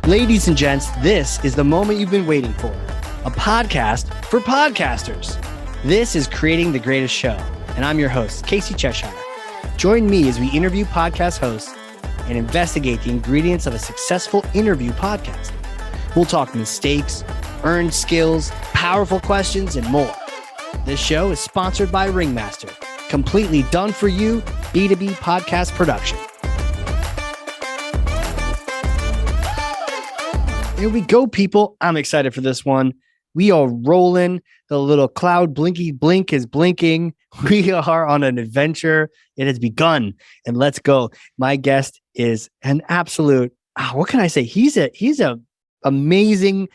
Ladies and gents, this is the moment you've been waiting for. A podcast for podcasters. This is Creating the Greatest Show, and I'm your host, Casey Cheshire. Join me as we interview podcast hosts and investigate the ingredients of a successful interview podcast. We'll talk mistakes, earned skills, powerful questions, and more. This show is sponsored by Ringmaster, completely done for you B2B podcast production. Here we go, people. I'm excited for this one. We are rolling. The little cloud blinky blink is blinking. We are on an adventure. It has begun, and let's go. My guest is an absolute, what can I say? He's a amazing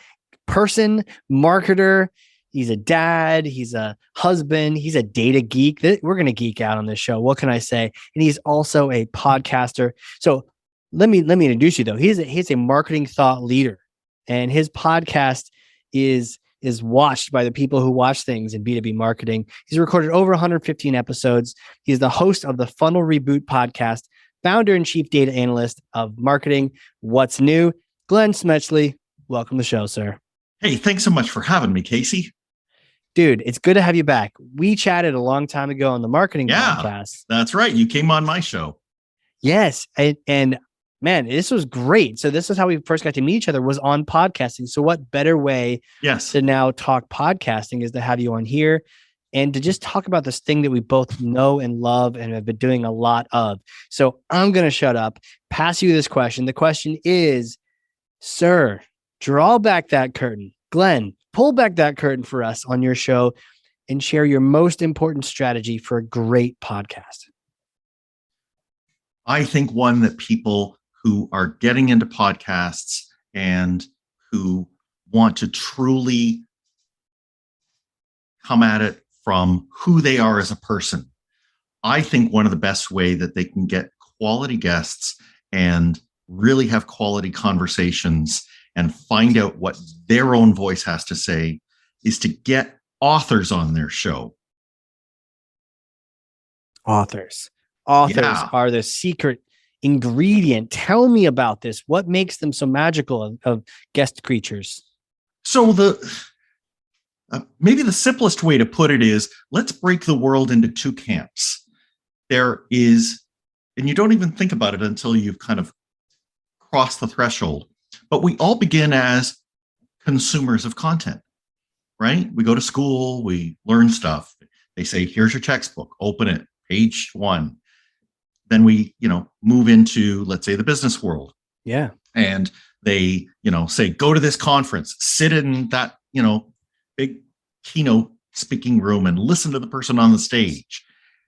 person, marketer. He's a dad. He's a husband. He's a data geek. We're going to geek out on this show. What can I say? And he's also a podcaster. So let me introduce you though. He's a marketing thought leader. And his podcast is watched by the people who watch things in B2B marketing. He's recorded over 115 episodes. He's the host of the Funnel Reboot podcast, founder and chief data analyst of marketing. What's new? Glenn Schmelzle, welcome to the show, sir. Hey, thanks so much for having me, Casey. Dude, it's good to have you back. We chatted a long time ago on the marketing podcast. That's right. You came on my show. Yes. And man, this was great. So this is how we first got to meet each other, was on podcasting. So what better way to now talk podcasting is to have you on here and to just talk about this thing that we both know and love and have been doing a lot of. So I'm going to shut up, pass you this question. The question is, sir, draw back that curtain. Glenn, pull back that curtain for us on your show and share your most important strategy for a great podcast. I think one that people who are getting into podcasts and who want to truly come at it from who they are as a person. I think one of the best way that they can get quality guests and really have quality conversations and find out what their own voice has to say is to get authors on their show. Authors are the secret ingredient. Tell me about this. What makes them so magical of guest creatures? So maybe the simplest way to put it is, let's break the world into two camps. There is, and you don't even think about it until you've kind of crossed the threshold, but we all begin as consumers of content, right? We go to school, we learn stuff. They say, here's your textbook, open it, page 1. Then we, move into, let's say, the business world. Yeah. And they, say, go to this conference, sit in that, big keynote speaking room and listen to the person on the stage.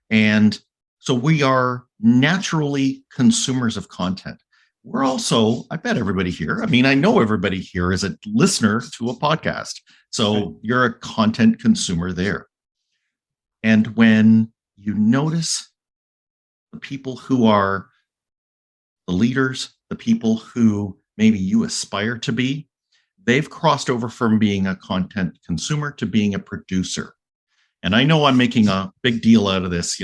And so we are naturally consumers of content. We're also, I bet everybody here, I know everybody here is a listener to a podcast. So You're a content consumer there. And when you notice the people who are the leaders, the people who maybe you aspire to be, they've crossed over from being a content consumer to being a producer. And I know I'm making a big deal out of this,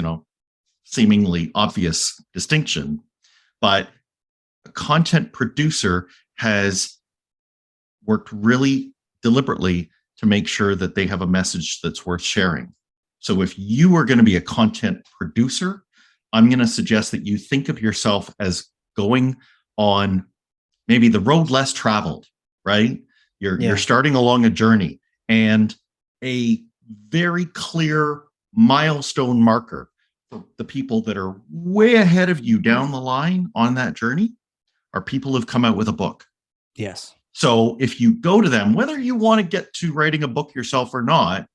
seemingly obvious distinction, but a content producer has worked really deliberately to make sure that they have a message that's worth sharing. So if you are going to be a content producer, I'm going to suggest that you think of yourself as going on maybe the road less traveled, right? You're starting along a journey, and a very clear milestone marker for the people that are way ahead of you down the line on that journey are people who've come out with a book. Yes. So if you go to them, whether you want to get to writing a book yourself or not,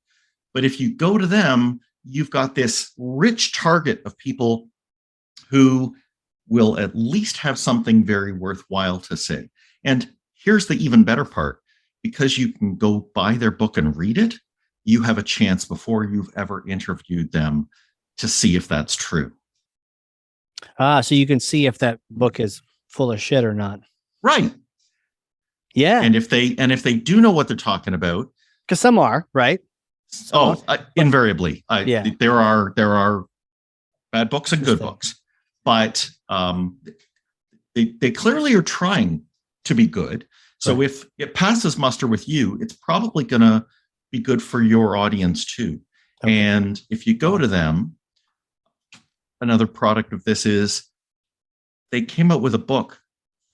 but if you go to them, you've got this rich target of people who will at least have something very worthwhile to say. And here's the even better part. Because you can go buy their book and read it, you have a chance before you've ever interviewed them to see if that's true. So you can see if that book is full of shit or not. Right. Yeah. And if they do know what they're talking about, because some are, right? Invariably. There are bad books and good books, but they clearly are trying to be good. So Right. if it passes muster with you, it's probably going to be good for your audience too. Okay. And if you go to them, another product of this is they came out with a book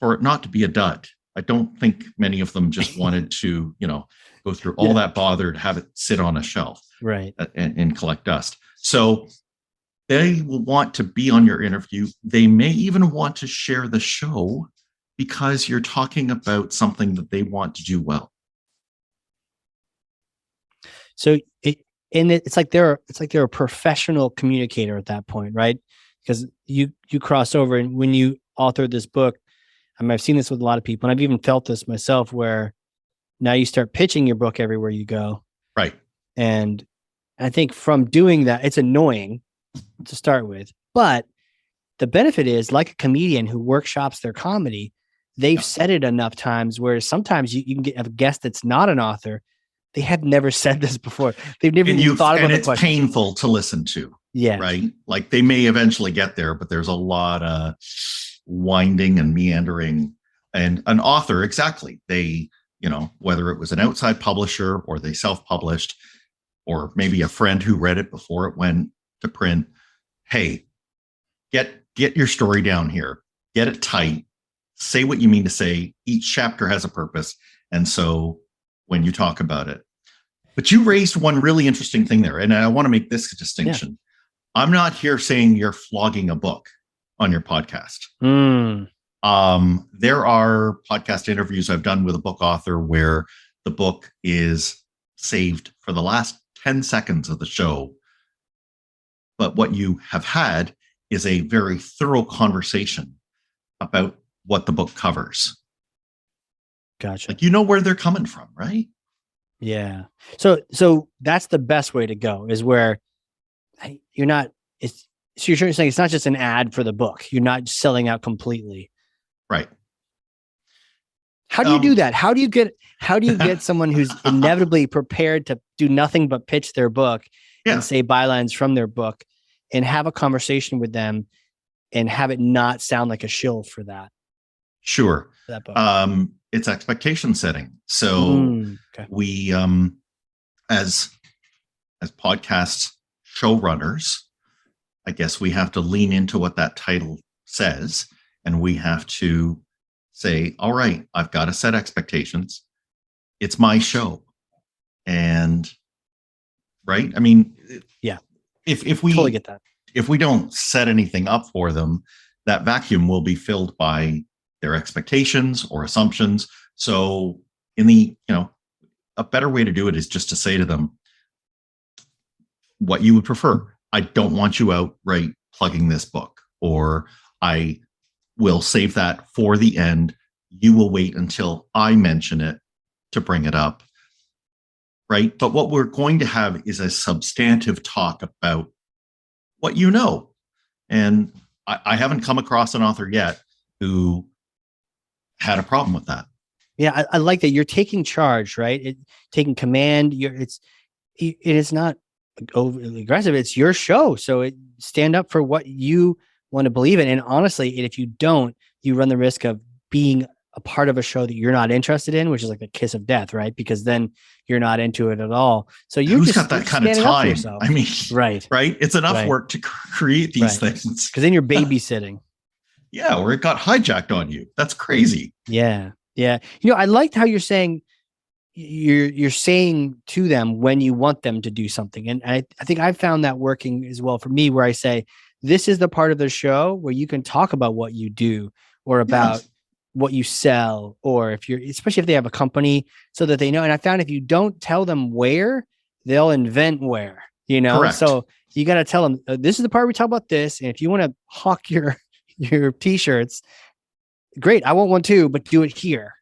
for it not to be a dud. I don't think many of them just wanted to, go through all that bother to have it sit on a shelf, right, and collect dust. So they will want to be on your interview. They may even want to share the show because you're talking about something that they want to do well. So it's like they're a professional communicator at that point, right? Because you cross over, and when you authored this book, I've seen this with a lot of people, and I've even felt this myself, where now you start pitching your book everywhere you go. Right. And I think from doing that, it's annoying to start with, but the benefit is, like a comedian who workshops their comedy, they've said it enough times where sometimes you can get a guest that's not an author. They have never said this before. They've never even thought about the question. And it's painful to listen to. Yeah. Right. Like they may eventually get there, but there's a lot of winding and meandering. And an author, exactly. They, whether it was an outside publisher or they self-published, or maybe a friend who read it before it went to print. Hey, get your story down here. Get it tight. Say what you mean to say. Each chapter has a purpose. And so when you talk about it. But you raised one really interesting thing there, and I want to make this distinction. Yeah. I'm not here saying you're flogging a book on your podcast. There are podcast interviews I've done with a book author where the book is saved for the last 10 seconds of the show. But what you have had is a very thorough conversation about what the book covers. Gotcha. Like, where they're coming from, right? Yeah. So that's the best way to go, is where you're not, so you're saying it's not just an ad for the book. You're not selling out completely. Right. How do you do that? How do you get someone who's inevitably prepared to do nothing but pitch their book and say bylines from their book and have a conversation with them and have it not sound like a shill for that? Sure. That book. It's expectation setting. So we, as podcast showrunners, I guess we have to lean into what that title says, and we have to say, all right, I've got to set expectations. It's my show. And right. I mean, if we totally get that, if we don't set anything up for them, that vacuum will be filled by their expectations or assumptions. So a better way to do it is just to say to them what you would prefer. I don't want you outright plugging this book, or I will save that for the end. You will wait until I mention it to bring it up. Right. But what we're going to have is a substantive talk about what you know. And I haven't come across an author yet who had a problem with that. Yeah, I like that you're taking charge, right? Taking command. It is not overly aggressive. It's your show, so stand up for what you want to believe in. And honestly, if you don't, you run the risk of being a part of a show that you're not interested in, which is like the kiss of death, right? Because then you're not into it at all. So who's got that kind of time? I mean, right? It's enough work to create these things. Because then you're babysitting. Yeah, or it got hijacked on you. That's crazy. Yeah. I liked how you're saying you're saying to them when you want them to do something, and I think I found that working as well for me, where I say, this is the part of the show where you can talk about what you do or about what you sell, or especially if they have a company, so that they know. And I found if you don't tell them where, they'll invent where, Correct. So you got to tell them, this is the part we talk about this. And if you want to hawk your t-shirts, great. I want one too, but do it here.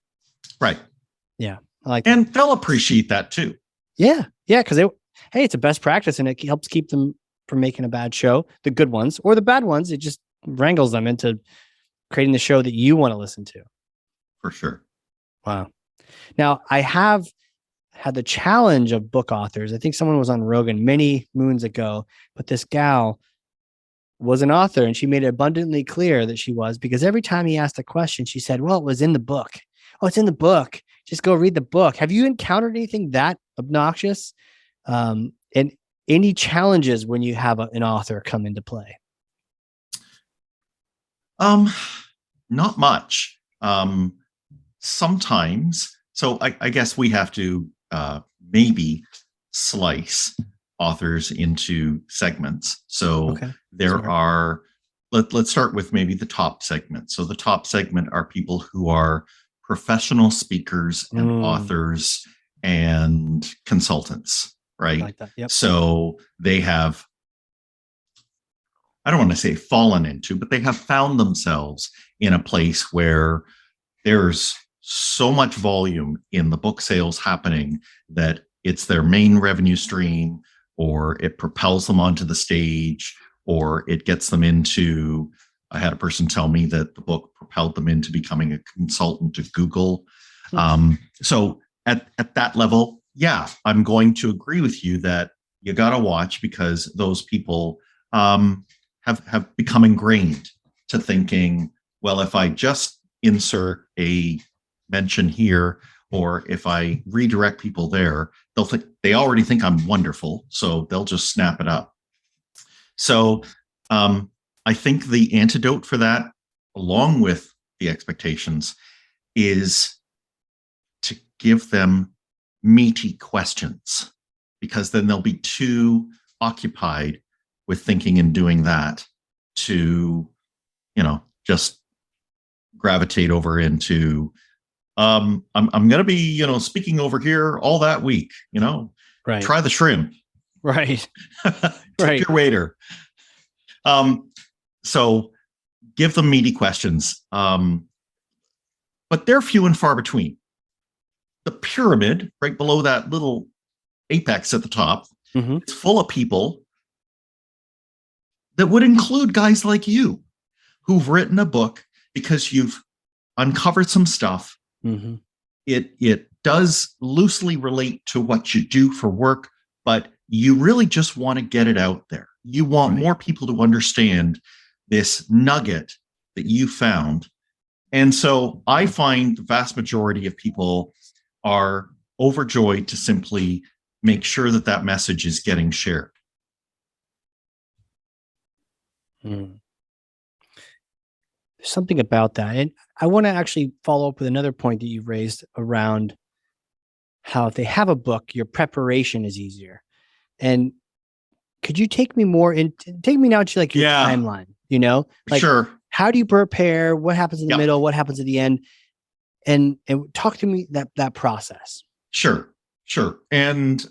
Right. Yeah. I like and that. They'll appreciate that too. Yeah. Yeah. Cause it's a best practice, and it helps keep them from making a bad show. The good ones or the bad ones, it just wrangles them into creating the show that you want to listen to. For sure. Wow. Now, I have had the challenge of book authors. I think someone was on Rogan many moons ago, but this gal was an author, and she made it abundantly clear that she was, because every time he asked a question, she said, well, it was in the book. oh, it's in the book. Just go read the book. Have you encountered anything that obnoxious? And any challenges when you have an author come into play? Not much. Sometimes, so I guess we have to maybe slice authors into segments. So there are, let's start with maybe the top segment. So the top segment are people who are professional speakers and authors and consultants, right? Like that. Yep. So they have, I don't want to say fallen into, but they have found themselves in a place where there's so much volume in the book sales happening that it's their main revenue stream, or it propels them onto the stage, or it gets them into, I had a person tell me that the book propelled them into becoming a consultant to Google. So at that level, yeah, I'm going to agree with you that you got to watch, because those people have become ingrained to thinking, well, if I just insert a mention here, or if I redirect people there, they already think I'm wonderful, so they'll just snap it up. So I think the antidote for that, along with the expectations, is to give them meaty questions, because then they'll be too occupied with thinking and doing that to, just gravitate over into, I'm going to be, speaking over here all that week, right. Try the shrimp. Right. Tip your waiter. So give them meaty questions. But they're few and far between. The pyramid right below that little apex at the top, it's full of people that would include guys like you who've written a book because you've uncovered some stuff. It does loosely relate to what you do for work, but you really just want to get it out there. You want more people to understand this nugget that you found. And so I find the vast majority of people are overjoyed to simply make sure that message is getting shared. There's something about that. And I want to actually follow up with another point that you've raised around how if they have a book, your preparation is easier. And could you take me now to like your timeline, like sure. How do you prepare? What happens in the middle? What happens at the end? And talk to me that process. Sure. And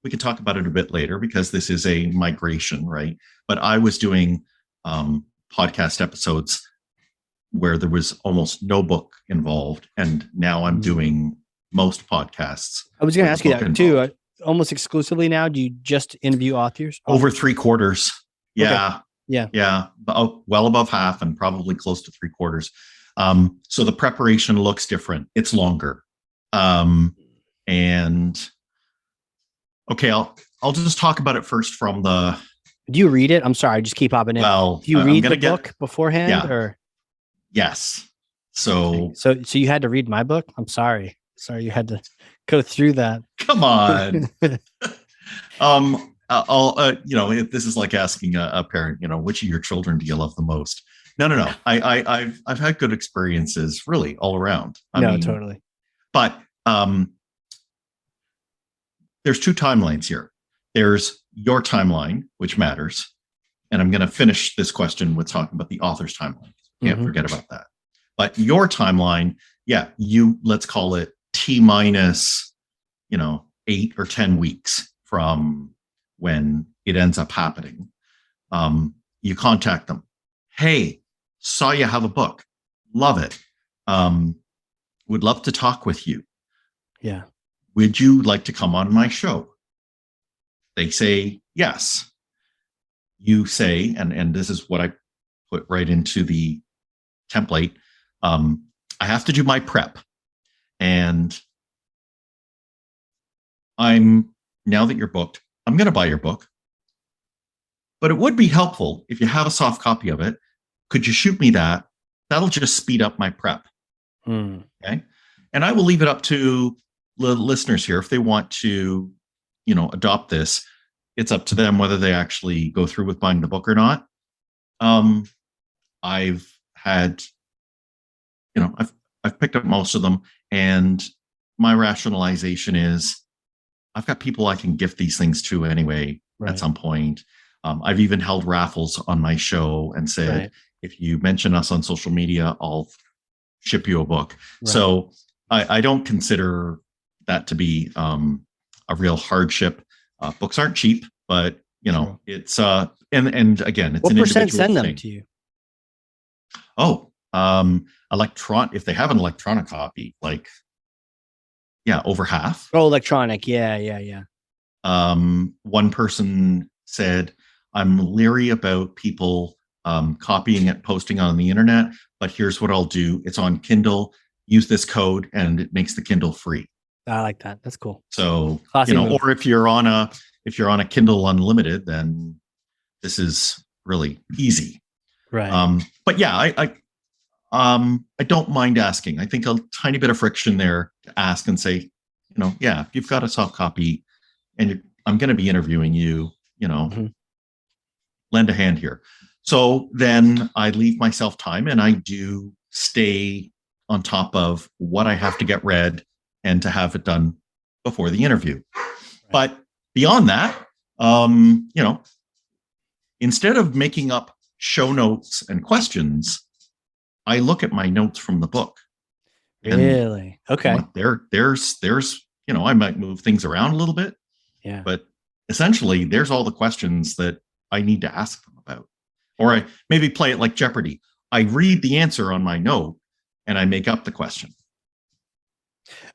we can talk about it a bit later, because this is a migration, right? But I was doing podcast episodes where there was almost no book involved, and now I'm doing most podcasts. I was going to ask you that too. Almost exclusively now. Do you just interview authors? Over 3/4. Yeah. Okay. Yeah. Yeah. Well above half, and probably close to 3/4. So the preparation looks different. It's longer. And okay, I'll just talk about it first from the. Do you read it? I'm sorry, I just keep popping in. Well, do you read the book beforehand, or? Yes. So you had to read my book? I'm sorry. You had to go through that. Come on. This is like asking a parent, which of your children do you love the most? No. I've had good experiences really all around. I mean, totally. But there's two timelines here. There's your timeline, which matters. And I'm going to finish this question with talking about the author's timeline. Can't forget about that. But your timeline, let's call it T minus, 8 or 10 weeks from when it ends up happening. You contact them. Hey, saw you have a book. Love it. Would love to talk with you. Yeah. Would you like to come on my show? They say yes. You say, and this is what I put right into the template. I have to do my prep. And now that you're booked, I'm going to buy your book. But it would be helpful if you have a soft copy of it. Could you shoot me that? That'll just speed up my prep. Okay. And I will leave it up to the listeners here. If they want to, adopt this, it's up to them whether they actually go through with buying the book or not. I've had, I've picked up most of them, and my rationalization is I've got people I can gift these things to anyway at some point. I've even held raffles on my show and said, if you mention us on social media, I'll ship you a book. Right. So I don't consider that to be a real hardship. Books aren't cheap, but it's and again, it's what an percent individual send thing. them to you? Oh, if they have an electronic copy, over half. Oh, electronic. Yeah. One person said, I'm leery about people copying it, posting on the internet, but here's what I'll do. It's on Kindle. Use this code and it makes the Kindle free. I like that. That's cool. So, or if you're on a Kindle Unlimited, then this is really easy. Right. But yeah, I don't mind asking. I think a tiny bit of friction there to ask and say, if you've got a soft copy and I'm going to be interviewing you, lend a hand here. So then I leave myself time and I do stay on top of what I have to get read and to have it done before the interview. Right. But beyond that, instead of making up show notes and questions, I look at my notes from the book. Really? Okay. There's I might move things around a little bit. Yeah. But essentially, there's all the questions that I need to ask them about. Or I maybe play it like Jeopardy. I read the answer on my note and I make up the question.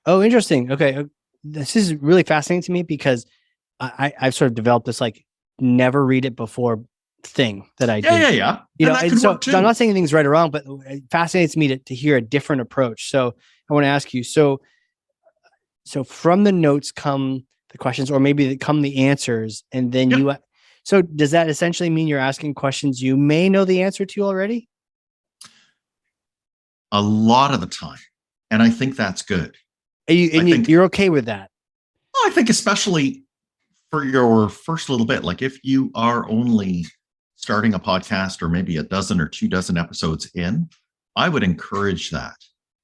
Oh, interesting. Okay. This is really fascinating to me because I've sort of developed this never read it before thing that I do. Yeah. So I'm not saying anything's right or wrong, but it fascinates me to hear a different approach. So I want to ask you, so from the notes come the questions, or maybe come the answers, and then so does that essentially mean you're asking questions you may know the answer to already? A lot of the time. And I think that's good. You're okay with that? Well, I think especially for your first little bit, if you are only starting a podcast or maybe a dozen or 2 dozen episodes in, I would encourage that.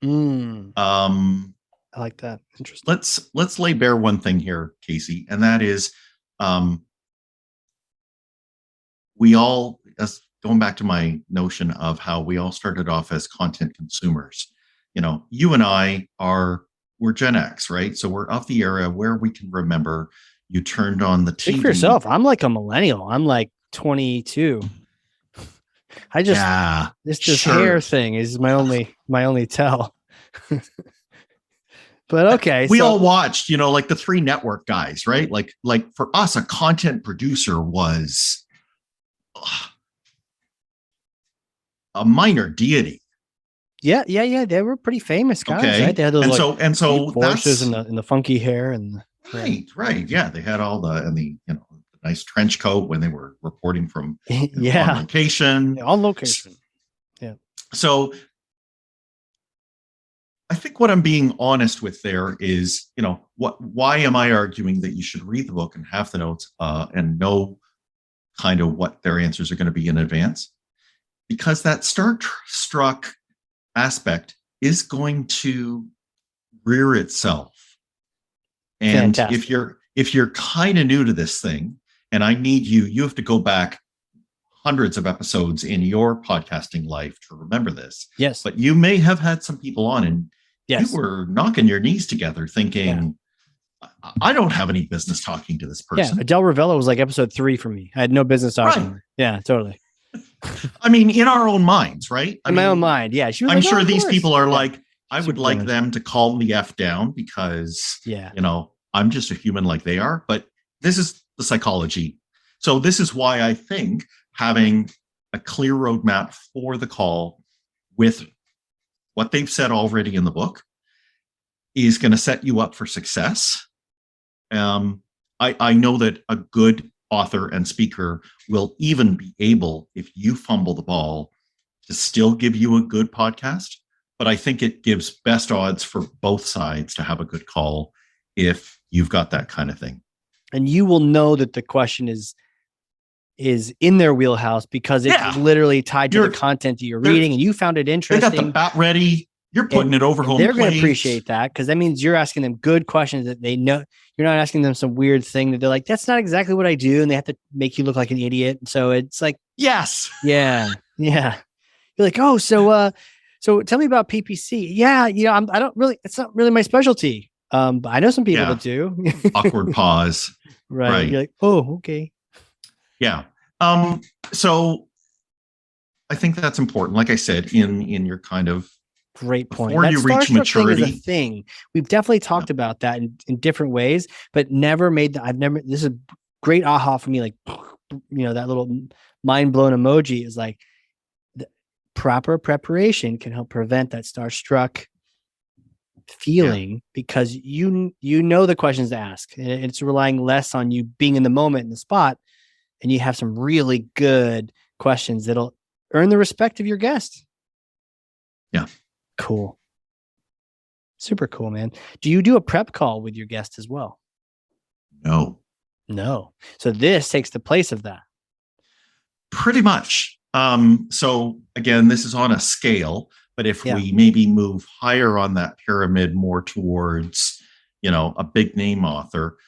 I like that. Interesting. Let's lay bare one thing here, Casey, and that is we all, as going back to my notion of how we all started off as content consumers. You and I we're Gen X, right? So we're of the era where we can remember you turned on the TV. Speak for yourself. I'm like a millennial. I'm like 22. I just this hair thing is my only tell. But okay, we all watched, the 3 network guys, right? Like for us, a content producer was a minor deity. Yeah. They were pretty famous guys, right? They had those and so voices and the funky hair and right. Yeah, they had all the nice trench coat when they were reporting from on location. Yeah, on location. Yeah. So I think what I'm being honest with there is, why am I arguing that you should read the book and have the notes and know kind of what their answers are going to be in advance? Because that starstruck aspect is going to rear itself. And fantastic. if you're kind of new to this thing, and I need you have to go back hundreds of episodes in your podcasting life to remember this. Yes. But you may have had some people on and you were knocking your knees together thinking, I don't have any business talking to this person. Yeah, Adele Ravello was like episode 3 for me. I had no business talking to her. Yeah, totally. I mean, in our own minds, right? My own mind, yeah. She was I'm sure these people are like, I would like them to calm the F down because, I'm just a human like they are. But this is the psychology. So this is why I think having a clear roadmap for the call with what they've said already in the book is going to set you up for success. I know that a good author and speaker will even be able, if you fumble the ball, to still give you a good podcast. But I think it gives best odds for both sides to have a good call if you've got that kind of thing. And you will know that the question is in their wheelhouse because it's literally tied to the content that you're reading and you found it interesting. They got the bat ready. You're putting it over home. They're going to appreciate that because that means you're asking them good questions that they know. You're not asking them some weird thing that they're like, that's not exactly what I do. And they have to make you look like an idiot. So it's like, yes. Yeah. Yeah. You're like, oh, so tell me about PPC. Yeah. It's not really my specialty. But I know some people that do. Awkward pause. Right. You're like, oh, okay. Yeah. So I think that's important. Like I said, in your kind of great point. Before you reach maturity, thing is a thing. We've definitely talked about that in different ways, but never made that. This is a great aha for me. Like, that little mind blown emoji is like the proper preparation can help prevent that starstruck feeling because you know the questions to ask and it's relying less on you being in the moment in the spot. And you have some really good questions that'll earn the respect of your guest. Yeah. Cool. Super cool, man. Do you do a prep call with your guest as well? No. So this takes the place of that. Pretty much. So again, this is on a scale, but if we maybe move higher on that pyramid more towards, a big name author,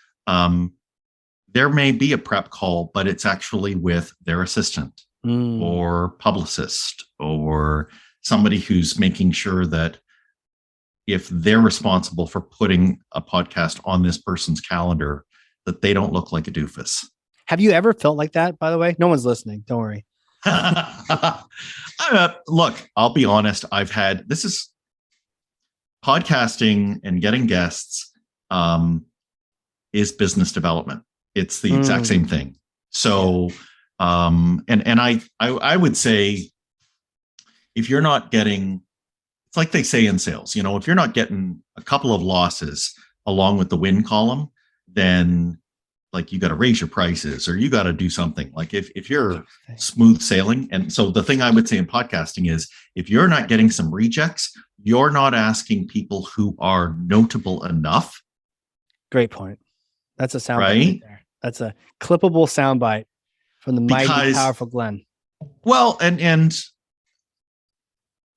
there may be a prep call, but it's actually with their assistant or publicist or somebody who's making sure that if they're responsible for putting a podcast on this person's calendar, that they don't look like a doofus. Have you ever felt like that, by the way? No one's listening. Don't worry. Look, I'll be honest. This is podcasting and getting guests is business development. It's the exact same thing. So, and I would say, if you're not getting, it's like they say in sales, if you're not getting a couple of losses along with the win column, then like you got to raise your prices or you got to do something. Like if you're smooth sailing. And so the thing I would say in podcasting is if you're not getting some rejects, you're not asking people who are notable enough. Great point. That's a sound bite right there. That's a clippable soundbite from the mighty, powerful Glenn. Well, and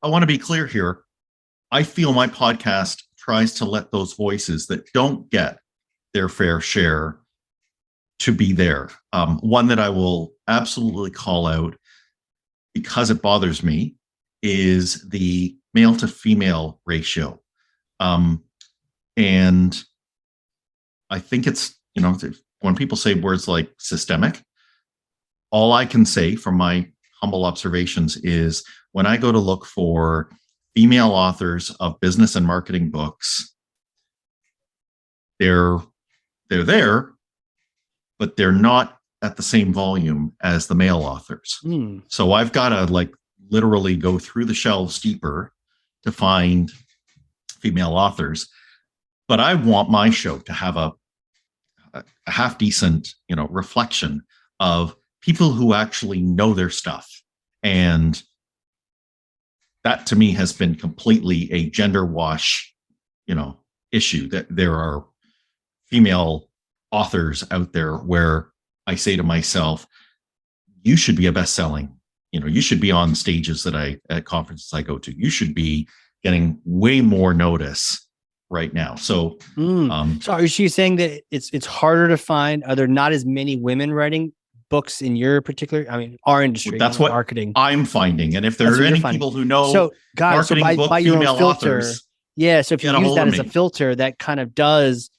I want to be clear here. I feel my podcast tries to let those voices that don't get their fair share to be there. One that I will absolutely call out because it bothers me is the male to female ratio. And I think it's, when people say words like systemic, all I can say from my humble observations is when I go to look for female authors of business and marketing books, they're there, but they're not at the same volume as the male authors. So I've got to literally go through the shelves deeper to find female authors. But I want my show to have a half decent, reflection of people who actually know their stuff. And that to me has been completely a gender wash, issue, that there are female authors out there where I say to myself, you should be a best-selling, you should be on stages at conferences I go to. You should be getting way more notice right now. So, so is she saying that it's harder to find? Are there not as many women writing books in your particular, our industry? That's what marketing I'm finding. And if there are any people who know marketing book by your female own filter, authors, so if you use that as a filter, that kind of does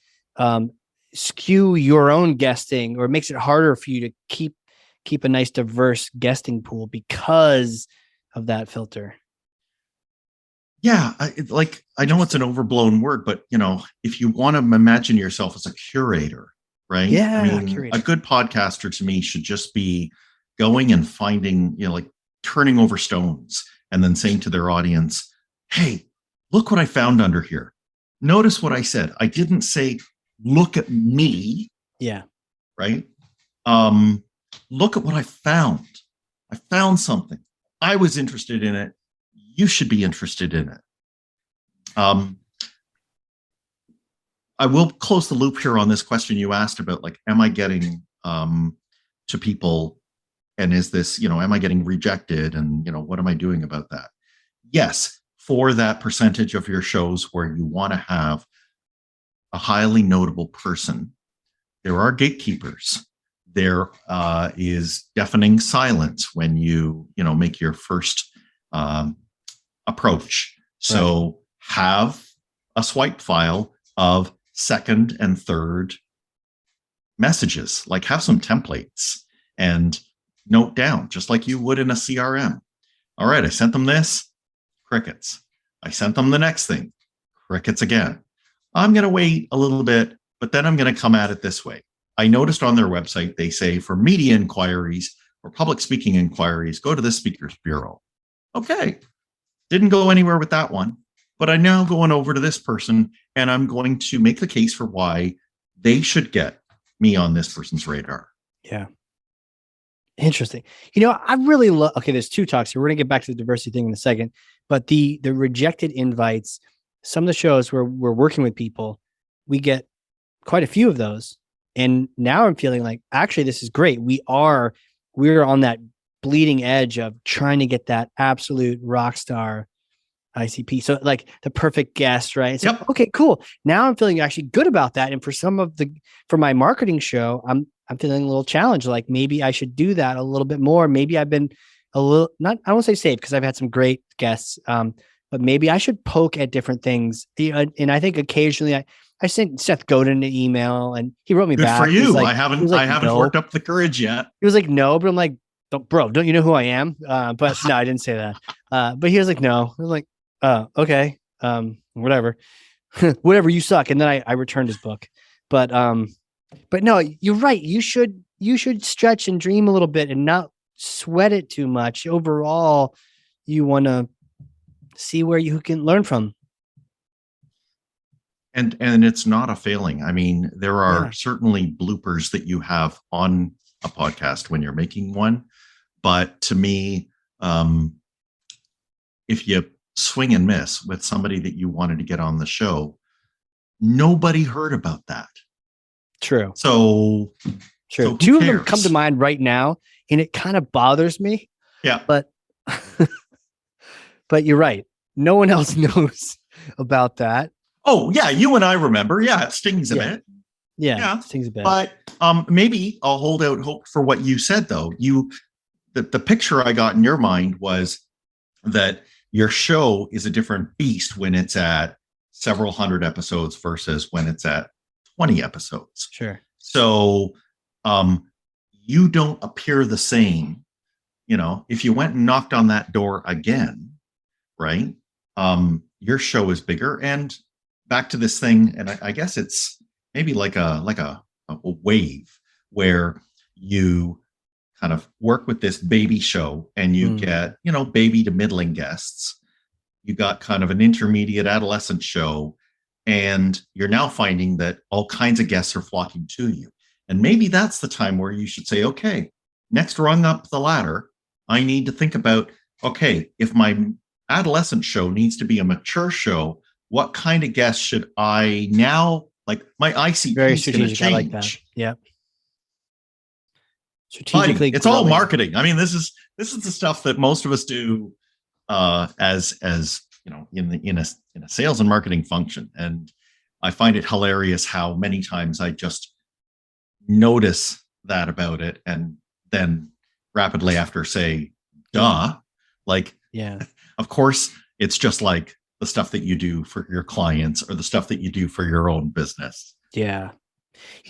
skew your own guesting, or makes it harder for you to keep a nice diverse guesting pool because of that filter. Yeah, I know it's an overblown word, but if you want to imagine yourself as a curator, right? Yeah, a good podcaster to me should just be going and finding, turning over stones and then saying to their audience, "Hey, look what I found under here. Notice what I said. I didn't say, look at me." Yeah. Right. Look at what I found. I found something. I was interested in it. You should be interested in it. I will close the loop here on this question you asked about, like, am I getting to people, and is this, am I getting rejected, and what am I doing about that? Yes, for that percentage of your shows where you want to have a highly notable person, there are gatekeepers. There is deafening silence when you make your first approach. So have a swipe file of second and third messages, like have some templates and note down, just like you would in a CRM. All right, I sent them this, crickets. I sent them the next thing, crickets again. I'm going to wait a little bit, but then I'm going to come at it this way. I noticed on their website, they say for media inquiries or public speaking inquiries, go to the Speakers Bureau. Okay, didn't go anywhere with that one, but I'm now going over to this person, and I'm going to make the case for why they should get me on this person's radar. Yeah. Interesting. I really love, okay, there's two talks here. We're going to get back to the diversity thing in a second, but the rejected invites, some of the shows where we're working with people, we get quite a few of those. And now I'm feeling like, actually, this is great. We're on that bleeding edge of trying to get that absolute rock star ICP. So like the perfect guest, right? So, yep. Okay, cool. Now I'm feeling actually good about that. And for my marketing show, I'm feeling a little challenged. Like maybe I should do that a little bit more. Maybe I've been a little, I won't say safe, because I've had some great guests. But maybe I should poke at different things. And I think occasionally I sent Seth Godin an email, and he wrote me back. Good for you. Like, I haven't no. worked up the courage yet. He was like, no, but I'm like, don't you know who I am? But no, I didn't say that. But he was like, no. I was like, okay. Whatever. Whatever, you suck. And then I returned his book. But no, you're right. You should stretch and dream a little bit and not sweat it too much. Overall, you want to see where you can learn from. And it's not a failing. I mean, there are certainly bloopers that you have on a podcast when you're making one. But to me, if you swing and miss with somebody that you wanted to get on the show, nobody heard about that. True. So Two of them come to mind right now, and it kind of bothers me. Yeah. But you're right. No one else knows about that. Oh, yeah. You and I remember. Yeah. It stings a bit. Yeah. It stings a bit. But maybe I'll hold out hope for what you said, though. The picture I got in your mind was that your show is a different beast when it's at several hundred episodes versus when it's at 20 episodes. Sure. So you don't appear the same. If you went and knocked on that door again, right? Your show is bigger. And back to this thing, and I guess it's maybe like a wave where you kind of work with this baby show, and you get, baby to middling guests. You got kind of an intermediate adolescent show, and you're now finding that all kinds of guests are flocking to you. And maybe that's the time where you should say, okay, next rung up the ladder, I need to think about, okay, if my adolescent show needs to be a mature show, what kind of guests should I now, like my ICP Very is going to strategic. change. I like that. Yeah. Strategically, it's all marketing. I mean, this is the stuff that most of us do as in a sales and marketing function. And I find it hilarious how many times I just notice that about it, and then rapidly after say, duh, like, of course, it's just like the stuff that you do for your clients or the stuff that you do for your own business. Yeah.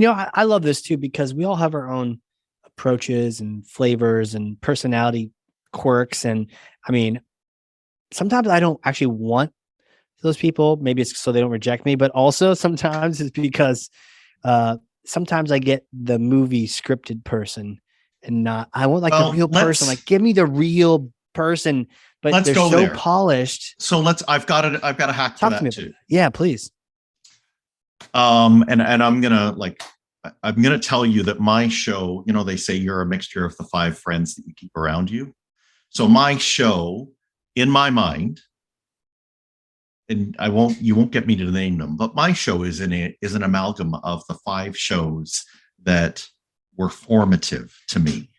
I love this too, because we all have our own approaches and flavors and personality quirks. And I mean, sometimes I don't actually want those people. Maybe it's so they don't reject me, but also sometimes it's because sometimes I get the movie scripted person, and not, I want like the real person. Like, give me the real person, but they're so polished. So I've got a hack for that too. Yeah, please. And I'm gonna tell you that my show, they say you're a mixture of the 5 friends that you keep around you. So my show, in my mind, and you won't get me to name them, but my show is an amalgam of the 5 shows that were formative to me.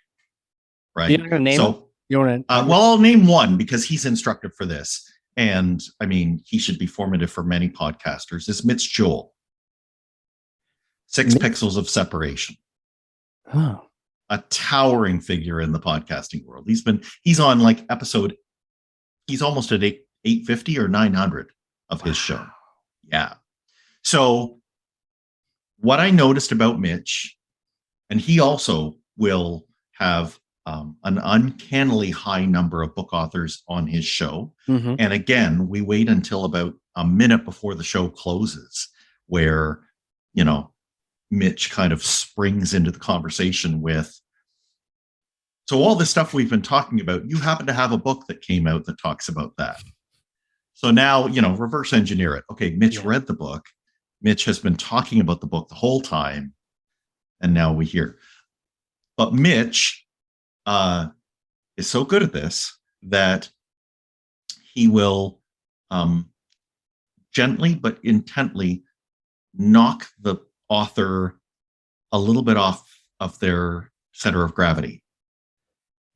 Right. You're not going to name them? You want to? Well, I'll name one because he's instructive for this. And I mean, he should be formative for many podcasters. Is Mitch Joel. 6 Pixels of Separation. Oh. A towering figure in the podcasting world. He's on like episode, he's almost at 850 or 900 of his show. Yeah. So what I noticed about Mitch, and he also will have an uncannily high number of book authors on his show. Mm-hmm. And again, we wait until about a minute before the show closes, where, Mitch kind of springs into the conversation with, so all this stuff we've been talking about, you happen to have a book that came out that talks about that. So now, reverse engineer it. Okay, Mitch read the book. Mitch has been talking about the book the whole time. And now we hear. But Mitch is so good at this that he will gently but intently knock the author a little bit off of their center of gravity.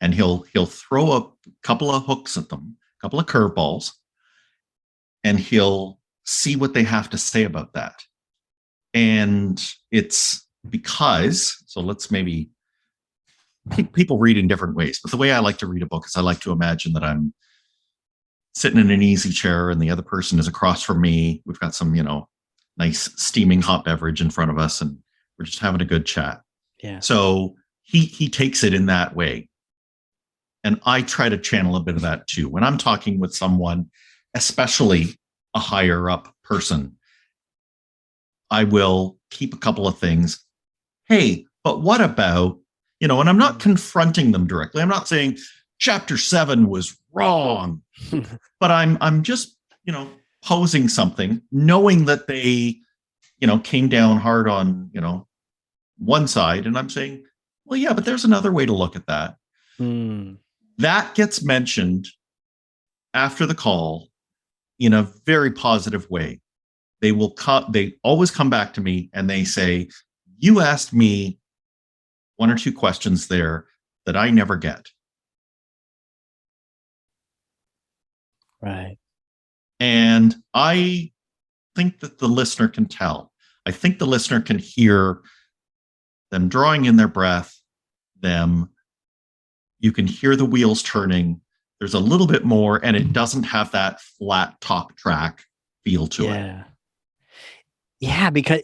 And he'll throw a couple of hooks at them, a couple of curveballs, and he'll see what they have to say about that. And it's because, so let's maybe, people read in different ways, but the way I like to read a book is I like to imagine that I'm sitting in an easy chair and the other person is across from me. We've got some, nice steaming hot beverage in front of us, and we're just having a good chat. Yeah. So he takes it in that way. And I try to channel a bit of that too. When I'm talking with someone, especially a higher up person, I will keep a couple of things. Hey, but what about, and I'm not confronting them directly. I'm not saying chapter 7 was wrong, but I'm just, posing something, knowing that they, came down hard on, one side. And I'm saying, well, yeah, but there's another way to look at that. That gets mentioned after the call in a very positive way. They always come back to me and they say, you asked me 1 or 2 questions there that I never get. Right. And I think that the listener can tell. I think the listener can hear them drawing in their breath, you can hear the wheels turning. There's a little bit more, and it doesn't have that flat talk track feel to it. Yeah, because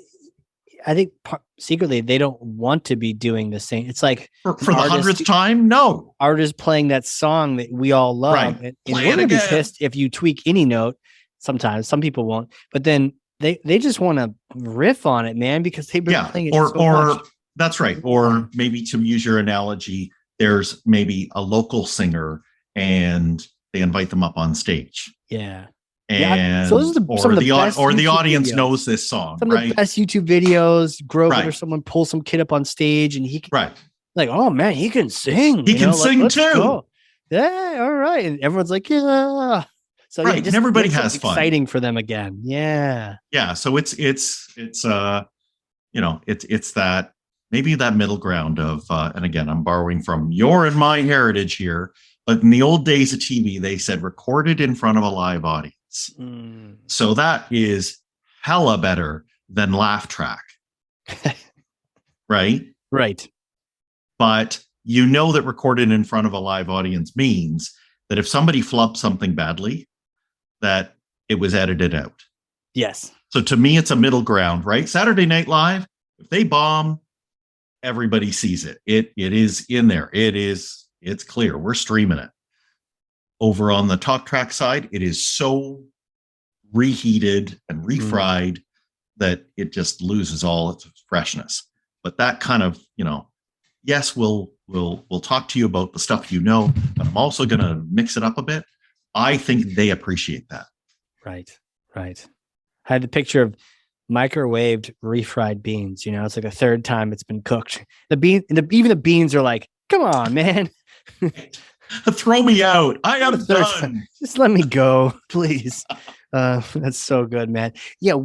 I think secretly they don't want to be doing the same. It's like for the 100th time, no. Artists playing that song that we all love. Right. And we're going to be pissed if you tweak any note. Sometimes some people won't, but then they just want to riff on it, man, because they've been playing it so much. That's right. Or maybe, to use your analogy, there's maybe a local singer and they invite them up on stage. Yeah. And so those are some of the best the audience videos. Knows this song. Some of the best YouTube videos. Grover or someone pulls some kid up on stage and he can, like, oh man, he can sing. He can sing too. Go. Yeah, all right. And everyone's like, yeah. So and everybody has fun. Exciting for them again. Yeah. Yeah. So it's that maybe that middle ground of and again, I'm borrowing from your and my heritage here, but in the old days of TV, they said recorded in front of a live audience. So that is hella better than laugh track. Right? Right. But that recorded in front of a live audience means that if somebody flubbed something badly, that it was edited out. Yes. So to me, it's a middle ground, right? Saturday Night Live, if they bomb, everybody sees it. It is in there. It's clear. We're streaming it. Over on the talk track side, it is so reheated and refried that it just loses all its freshness. But that kind of, yes, we'll talk to you about the stuff but I'm also going to mix it up a bit. I think they appreciate that. Right. I had the picture of microwaved refried beans. It's like a third time it's been cooked. Even the beans are like, come on, man. Throw me out. I am done. Just let me go, please. That's so good, man. Yeah,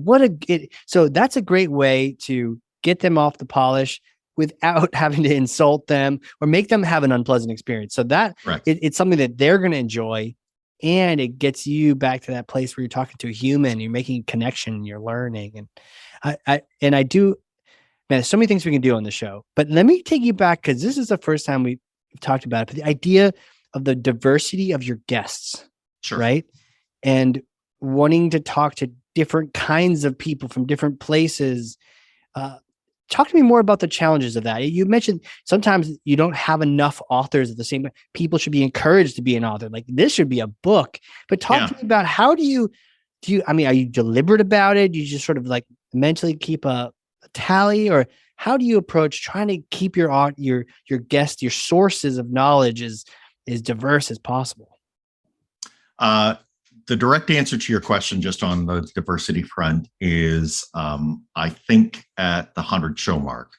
so that's a great way to get them off the polish without having to insult them or make them have an unpleasant experience. So that it's something that they're going to enjoy, and it gets you back to that place where you're talking to a human, you're making a connection, you're learning. And I do, man, there's so many things we can do on the show, but let me take you back, because this is the first time we've talked about it, but the idea of the diversity of your guests, right? And wanting to talk to different kinds of people from different places. Talk to me more about the challenges of that. You mentioned sometimes you don't have enough authors of the same. People should be encouraged to be an author. Like, this should be a book. But talk to me about, how do you, I mean, are you deliberate about it? Do you just sort of like mentally keep a tally, or how do you approach trying to keep your guests, your sources of knowledge as diverse as possible? The direct answer to your question, just on the diversity front, is I think at the 100 show mark,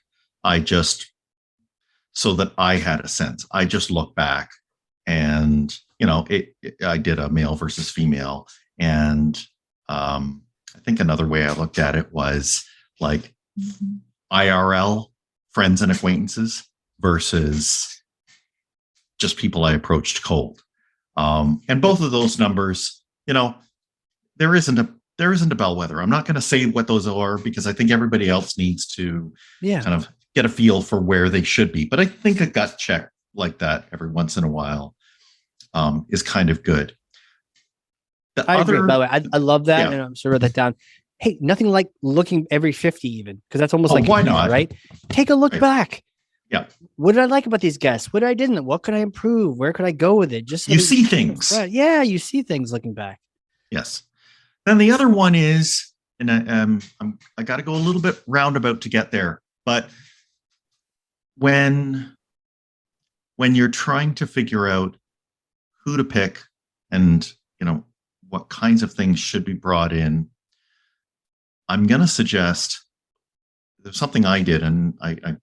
so that I had a sense, I just look back and, I did a male versus female. And I think another way I looked at it was like IRL, friends and acquaintances, versus just people I approached cold. And both of those numbers, there isn't a bellwether. I'm not going to say what those are, because I think everybody else needs to kind of get a feel for where they should be. But I think a gut check like that every once in a while is kind of good. I agree. By the way, I love that, and I'm sure write that down. Hey, nothing like looking every 50 even, because that's almost like, why not? Right? Take a look back. Yeah. What did I like about these guests? What didn't? What could I improve? Where could I go with it? Just you see things. Yeah, you see things looking back. Yes. Then the other one is, and I got to go a little bit roundabout to get there, but when you're trying to figure out who to pick and what kinds of things should be brought in, I'm going to suggest there's something I did, and I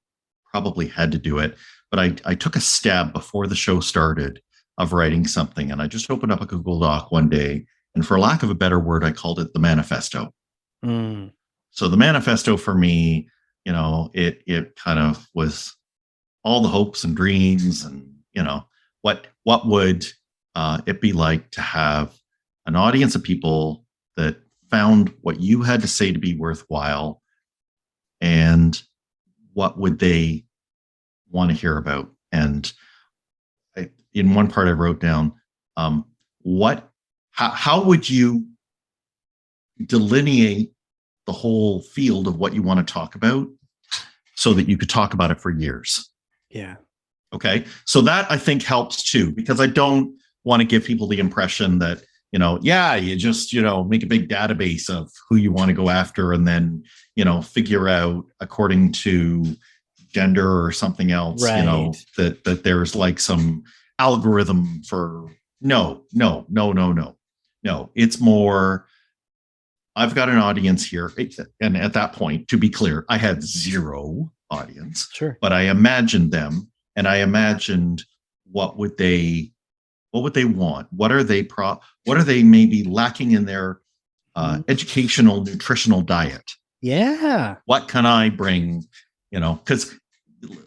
probably had to do it, but I took a stab before the show started of writing something, and I just opened up a Google Doc one day, and for lack of a better word, I called it the manifesto. So the manifesto for me, it kind of was all the hopes and dreams, and what would it be like to have an audience of people that found what you had to say to be worthwhile, and what would they want to hear about? And in one part I wrote down, how would you delineate the whole field of what you want to talk about so that you could talk about it for years? Yeah. Okay. So that, I think, helps too, because I don't want to give people the impression that, you just, make a big database of who you want to go after, and then, figure out according to gender or something else, that there's like some algorithm for no. It's more, I've got an audience here. And at that point, to be clear, I had zero audience, but I imagined them, and I imagined what would they want? What are they maybe lacking in their educational, nutritional diet? Yeah. What can I bring? Because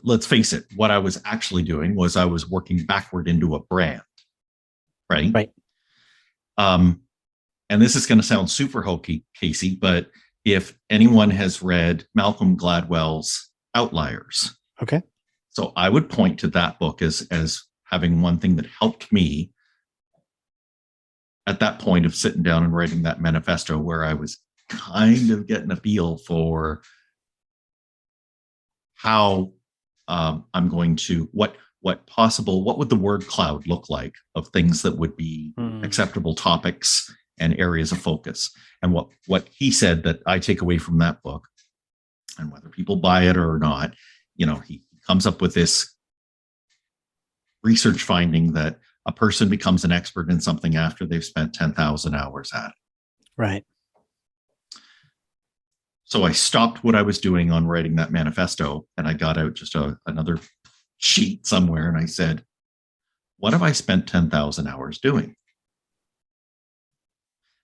let's face it, what I was actually doing was I was working backward into a brand, right? Right. And this is going to sound super hokey, Casey, but if anyone has read Malcolm Gladwell's Outliers, okay, so I would point to that book as having one thing that helped me at that point of sitting down and writing that manifesto, where I was kind of getting a feel for how I'm going to, what would the word cloud look like of things that would be acceptable topics and areas of focus. And what he said that I take away from that book, and whether people buy it or not, he comes up with this research finding that a person becomes an expert in something after they've spent 10,000 hours at it. Right. So I stopped what I was doing on writing that manifesto, and I got out just another sheet somewhere, and I said, what have I spent 10,000 hours doing?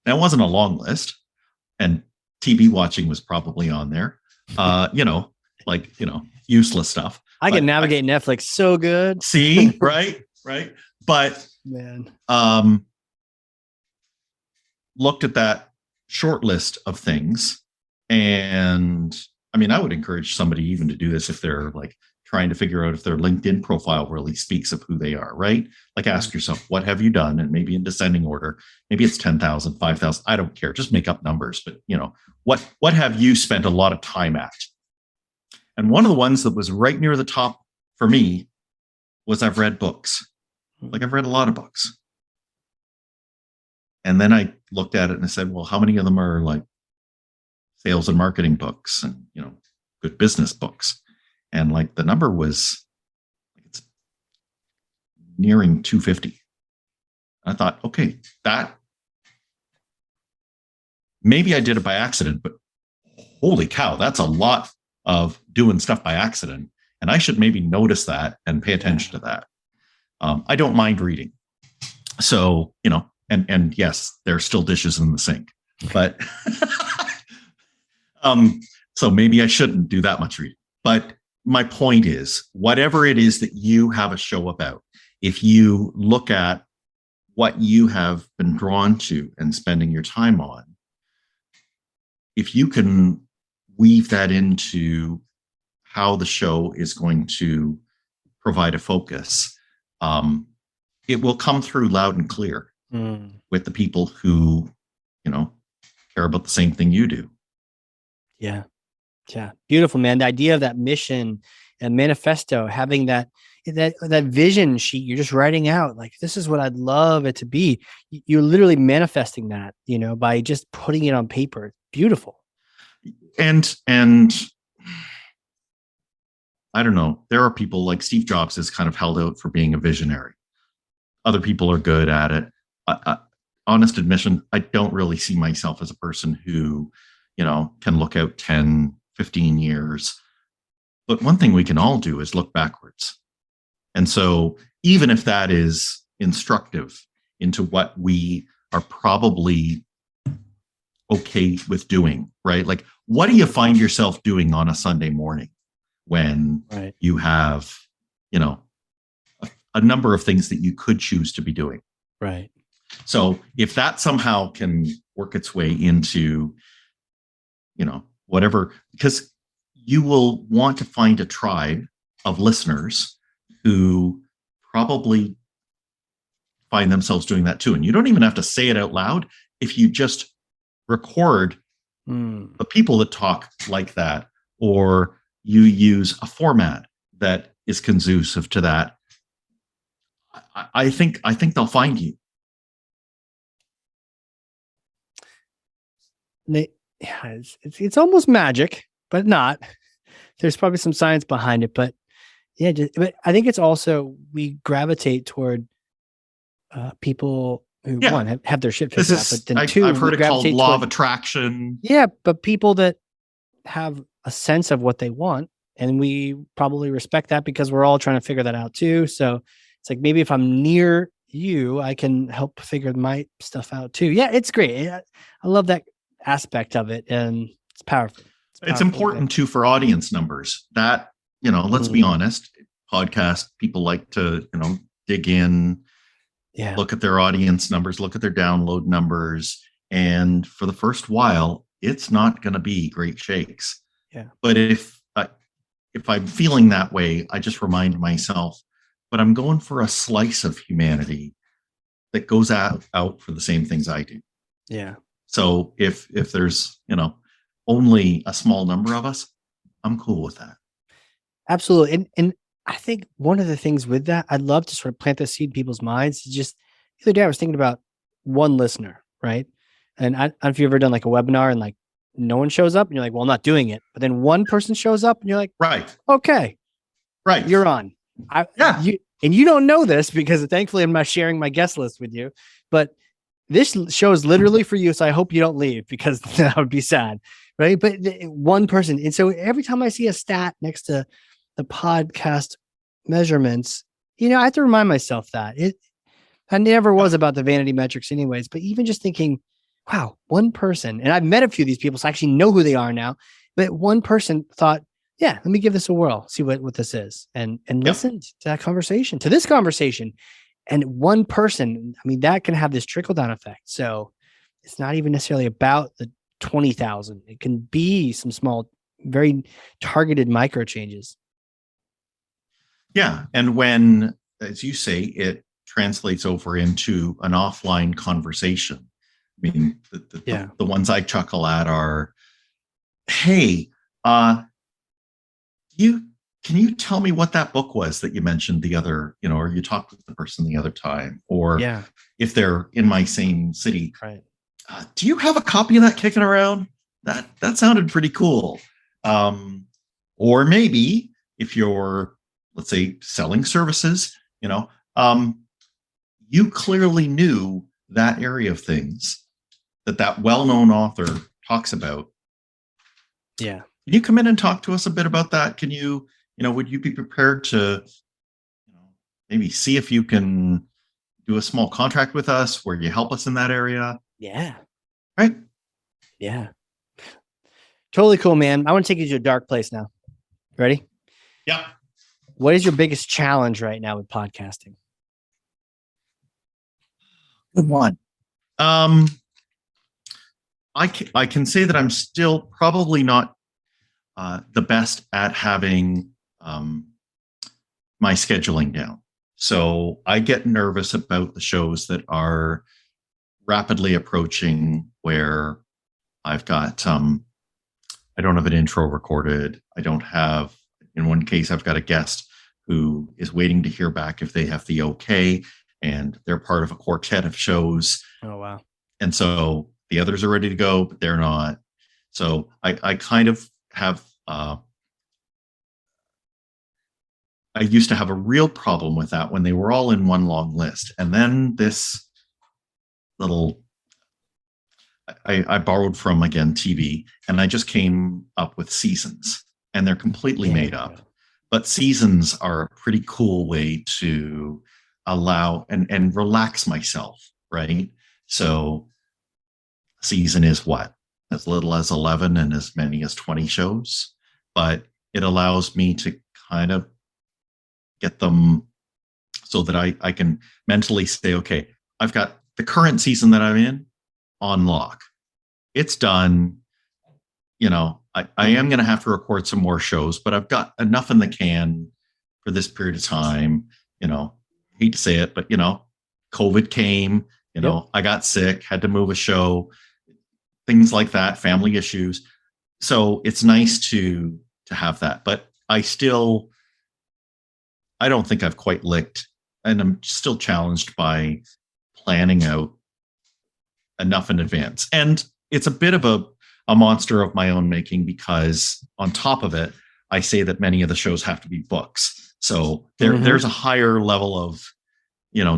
Now, it wasn't a long list, and TV watching was probably on there. Useless stuff. I can navigate Netflix so good. See, right. But man, looked at that short list of things, and I mean, I would encourage somebody even to do this if they're like trying to figure out if their LinkedIn profile really speaks of who they are, right? Like ask yourself, what have you done? And maybe in descending order, maybe it's 10,000, 5,000. I don't care. Just make up numbers. But what have you spent a lot of time at? And one of the ones that was right near the top for me was I've read books. Like I've read a lot of books. And then I looked at it and I said, well, how many of them are like sales and marketing books and, good business books? And like the number was, it's nearing 250. I thought, okay, that maybe I did it by accident, but holy cow, that's a lot of doing stuff by accident. And I should maybe notice that and pay attention to that. I don't mind reading. So, and yes, there's still dishes in the sink, but so maybe I shouldn't do that much reading. But my point is, whatever it is that you have a show about, if you look at what you have been drawn to and spending your time on, if you can weave that into how the show is going to provide a focus, it will come through loud and clear with the people who, care about the same thing you do. Yeah. Beautiful, man. The idea of that mission and manifesto, having that vision sheet, you're just writing out like, this is what I'd love it to be. You're literally manifesting that, by just putting it on paper. Beautiful. And I don't know, there are people like Steve Jobs is kind of held out for being a visionary. Other people are good at it. Honest admission, I don't really see myself as a person who, can look out 10, 15 years. But one thing we can all do is look backwards. And so even if that is instructive into what we are probably okay with doing, right? Like, what do you find yourself doing on a Sunday morning when you have, a number of things that you could choose to be doing? Right. So if that somehow can work its way into, whatever, because you will want to find a tribe of listeners who probably find themselves doing that too. And you don't even have to say it out loud. If you just record the people that talk like that, or you use a format that is conducive to that, I think they'll find you. It's almost magic, but not. There's probably some science behind it, but yeah. But I think it's also we gravitate toward people who one have their shit figured out, but then two, I've heard it called law of attraction. Yeah, but people that have a sense of what they want, and we probably respect that because we're all trying to figure that out too. So it's like maybe if I'm near you, I can help figure my stuff out too. Yeah, it's great. I love that aspect of it, and it's powerful. It's important too for audience numbers. That let's be honest, podcast people like to dig in, look at their audience numbers, look at their download numbers, and for the first while, it's not going to be great shakes. Yeah. But if I'm feeling that way, I just remind myself, but I'm going for a slice of humanity that goes out for the same things I do. Yeah. So if there's, only a small number of us, I'm cool with that. Absolutely. And I think one of the things with that, I'd love to sort of plant the seed in people's minds. Is just the other day I was thinking about one listener, right? And I don't know if you've ever done like a webinar and like no one shows up and you're like, well, I'm not doing it. But then one person shows up and you're like, right. Okay. Right. You're on. You don't know this because thankfully I'm not sharing my guest list with you, but this show is literally for you. So I hope you don't leave because that would be sad. Right. But one person. And so every time I see a stat next to the podcast measurements, I have to remind myself that I never was about the vanity metrics anyways, but even just thinking, wow, one person, and I've met a few of these people, so I actually know who they are now, but one person thought, yeah, let me give this a whirl, see what this is, and listened to that conversation, to this conversation. And one person, I mean, that can have this trickle down effect. So it's not even necessarily about the 20,000. It can be some small, very targeted micro changes. Yeah. And when, as you say, it translates over into an offline conversation. I mean, the ones I chuckle at are, hey, can you tell me what that book was that you mentioned the other, or you talked with the person the other time, or if they're in my same city, right? Do you have a copy of that kicking around? That sounded pretty cool. Or maybe if you're, let's say, selling services, you clearly knew that area of things that well-known author talks about. Yeah. Can you come in and talk to us a bit about that? Can you, would you be prepared to, maybe see if you can do a small contract with us where you help us in that area? Yeah. Right. Yeah. Totally cool, man. I want to take you to a dark place now. Ready? Yeah. What is your biggest challenge right now with podcasting? Good one. I can say that I'm still probably not the best at having my scheduling down. So I get nervous about the shows that are rapidly approaching where I've got, I don't have an intro recorded. I don't have, in one case, I've got a guest who is waiting to hear back if they have the okay, and they're part of a quartet of shows. Oh, wow. And so the others are ready to go, but they're not. So I kind of have, I used to have a real problem with that when they were all in one long list. And then this little, I borrowed from, again, TV, and I just came up with seasons, and they're completely made up. But seasons are a pretty cool way to allow and relax myself, right? So season is what? As little as 11 and as many as 20 shows. But it allows me to kind of get them so that I can mentally say, okay, I've got the current season that I'm in on lock. It's done. I am going to have to record some more shows, but I've got enough in the can for this period of time. Hate to say it, but COVID came, I got sick, had to move a show, things like that, family issues. So it's nice to have that, but I don't think I've quite licked, and I'm still challenged by planning out enough in advance. And it's a bit of a monster of my own making, because on top of it, I say that many of the shows have to be books. So there's a higher level of,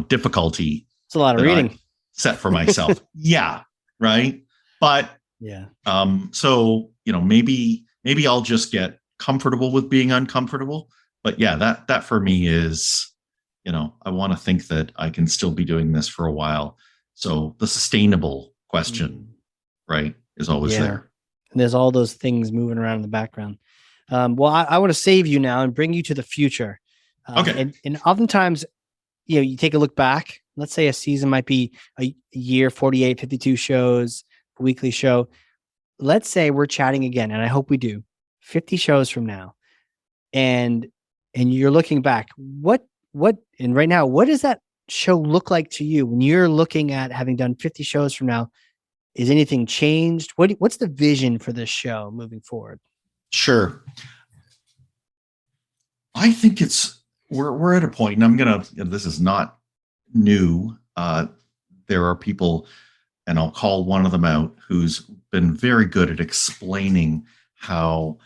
difficulty. It's a lot of reading. I set for myself. Yeah. Right. But so, maybe I'll just get comfortable with being uncomfortable. But yeah, that for me is, I want to think that I can still be doing this for a while. So the sustainable question, right, is always there. And there's all those things moving around in the background. Well, I want to save you now and bring you to the future. Okay. And oftentimes, you take a look back. Let's say a season might be a year, 48, 52 shows, a weekly show. Let's say we're chatting again, and I hope we do, 50 shows from now. And you're looking back. And right now, what does that show look like to you when you're looking at having done 50 shows from now? Is anything changed? What's the vision for this show moving forward? Sure. I think we're at a point, and this is not new. There are people, and I'll call one of them out, who's been very good at explaining how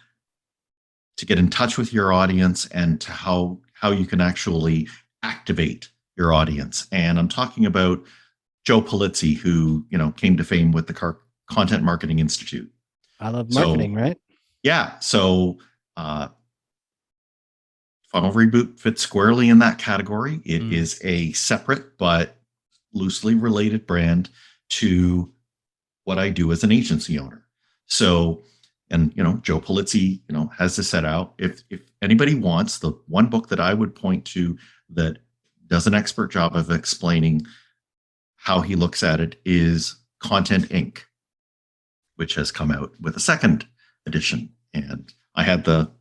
to get in touch with your audience and to how you can actually activate your audience. And I'm talking about Joe Polizzi, who, came to fame with the Content Marketing Institute. I love marketing, right? Yeah. So Funnel Reboot fits squarely in that category. It Mm. is a separate but loosely related brand to what I do as an agency owner. So, and Joe Polizzi, has this set out. If anybody wants, the one book that I would point to that does an expert job of explaining how he looks at it is Content Inc., which has come out with a second edition. And I had the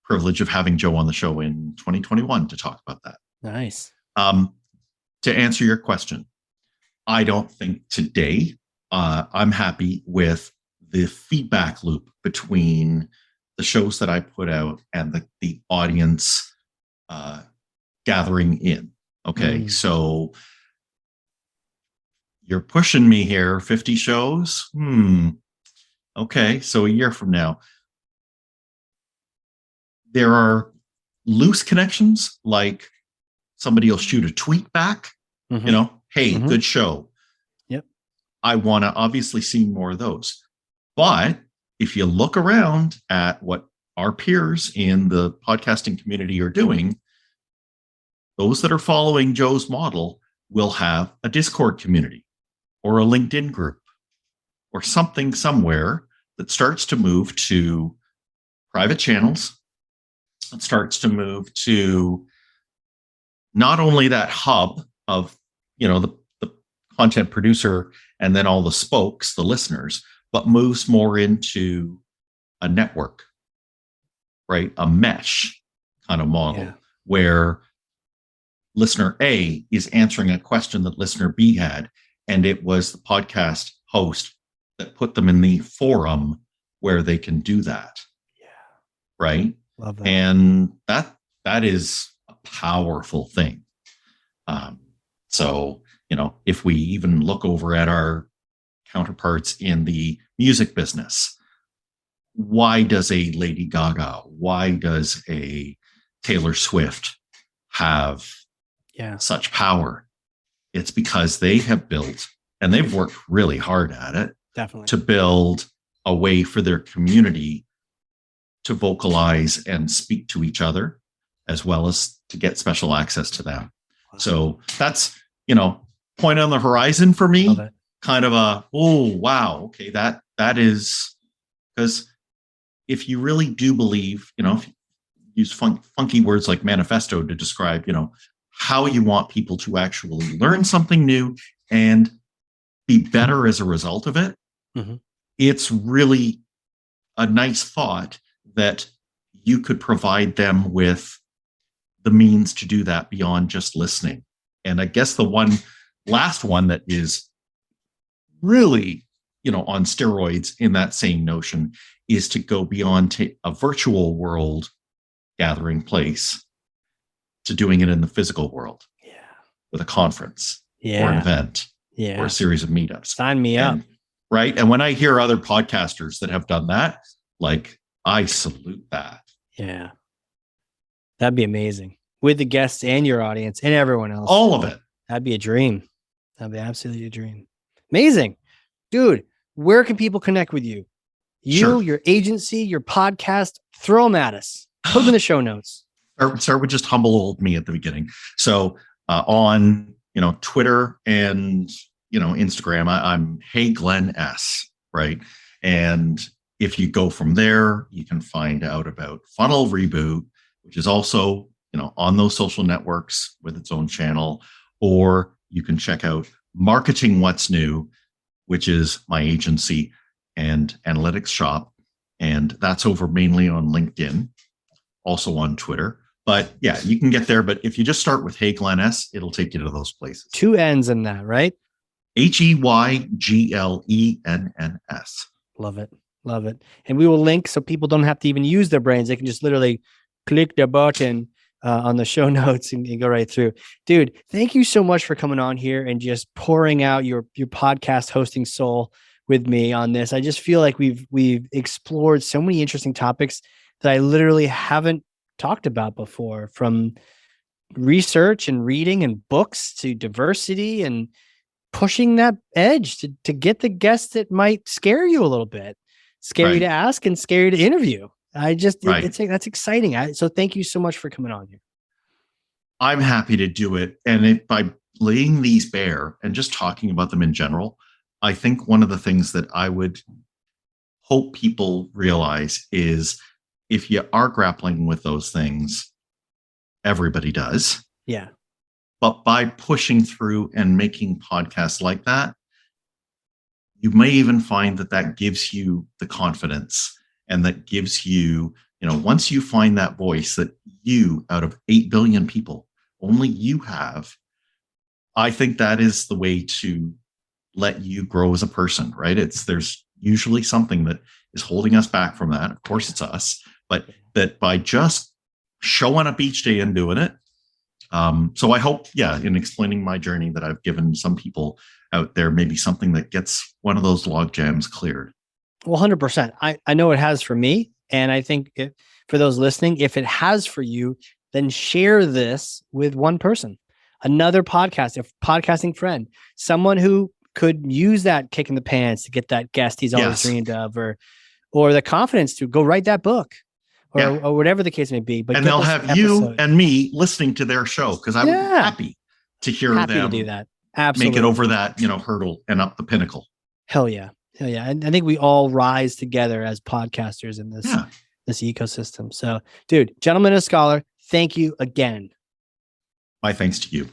privilege of having Joe on the show in 2021 to talk about that. Nice. To answer your question, I don't think today I'm happy with the feedback loop between the shows that I put out and the audience gathering in. Okay, so you're pushing me here, 50 shows. Okay, so a year from now, there are loose connections, like somebody will shoot a tweet back, hey, good show. Yep. I want to obviously see more of those. But if you look around at what our peers in the podcasting community are doing, those that are following Joe's model will have a Discord community or a LinkedIn group or something somewhere that starts to move to private channels. It starts to move to not only that hub of, the content producer and then all the spokes, the listeners, but moves more into a network, right? A mesh kind of model where listener A is answering a question that listener B had, and it was the podcast host that put them in the forum where they can do that. Yeah. Right. Love that. And that is a powerful thing. So, if we even look over at our counterparts in the music business, why does a Lady Gaga, why does a Taylor Swift have such power? It's because they have built, and they've worked really hard at it, definitely, to build a way for their community to vocalize and speak to each other, as well as to get special access to them. Wow. So that's, point on the horizon for me, kind of okay, that is, because if you really do believe, if you use funky words like manifesto to describe, how you want people to actually learn something new and be better as a result of it, it's really a nice thought that you could provide them with the means to do that beyond just listening. And I guess the last one that is really, on steroids in that same notion is to go beyond a virtual world gathering place to doing it in the physical world. Yeah. With a conference or an event or a series of meetups. Sign me up. Right. And when I hear other podcasters that have done that, I salute that. Yeah. That'd be amazing. With the guests and your audience and everyone else. All of it. That'd be a dream. That'd be absolutely a dream. Amazing. Dude, where can people connect with you? Your agency, your podcast, throw them at us. Put them in the show notes. Start with just humble old me at the beginning. So on, Twitter and, Instagram, I'm Hey Glenn S, right? And if you go from there, you can find out about Funnel Reboot, which is also, on those social networks with its own channel, or you can check out Marketing What's New, which is my agency and analytics shop. And that's over mainly on LinkedIn, also on Twitter. But yeah, you can get there. But if you just start with Hey Glenn S, it'll take you to those places. 2 N's in that, right? HEYGLENNS. Love it. Love it. And we will link so people don't have to even use their brains. They can just literally click the button on the show notes and go right through. Dude, thank you so much for coming on here and just pouring out your podcast hosting soul with me on this. I just feel like we've explored so many interesting topics that I literally haven't talked about before, from research and reading and books to diversity and pushing that edge to get the guests that might scare you a little bit. Scary to ask and scary to interview. That's exciting. So thank you so much for coming on here. I'm happy to do it. And by laying these bare and just talking about them in general, I think one of the things that I would hope people realize is if you are grappling with those things, everybody does. Yeah. But by pushing through and making podcasts like that, you may even find that gives you the confidence, and that gives you, once you find that voice that you, out of 8 billion people, only you have, I think that is the way to let you grow as a person, right? There's usually something that is holding us back from that. Of course, it's us, but that by just showing up each day and doing it. So I hope, in explaining my journey, that I've given some people out there maybe something that gets one of those log jams cleared. Well, 100%. I know it has for me. And I think for those listening, if it has for you, then share this with one person, another podcast, a podcasting friend, someone who could use that kick in the pants to get that guest he's always dreamed of, or the confidence to go write that book, or whatever the case may be. But and they'll have you and me listening to their show, because I would be happy to hear them to do that. Absolutely. Make it over that hurdle and up the pinnacle. Hell yeah. And I think we all rise together as podcasters in this ecosystem. So, dude, gentleman and scholar, thank you again. My thanks to you.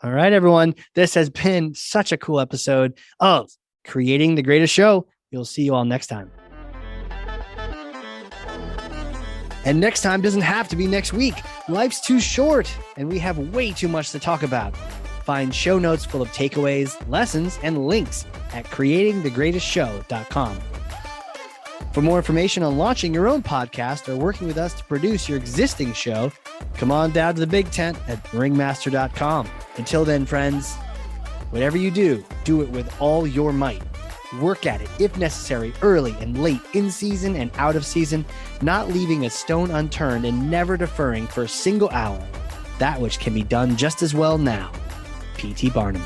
All right, everyone. This has been such a cool episode of Creating the Greatest Show. We'll see you all next time. And next time doesn't have to be next week. Life's too short, and we have way too much to talk about. Find show notes full of takeaways, lessons, and links at creatingthegreatestshow.com. For more information on launching your own podcast or working with us to produce your existing show, come on down to the big tent at ringmaster.com. Until then, friends, whatever you do, do it with all your might. Work at it, if necessary, early and late, in season and out of season, not leaving a stone unturned and never deferring for a single hour that which can be done just as well now. P.T. Barnum.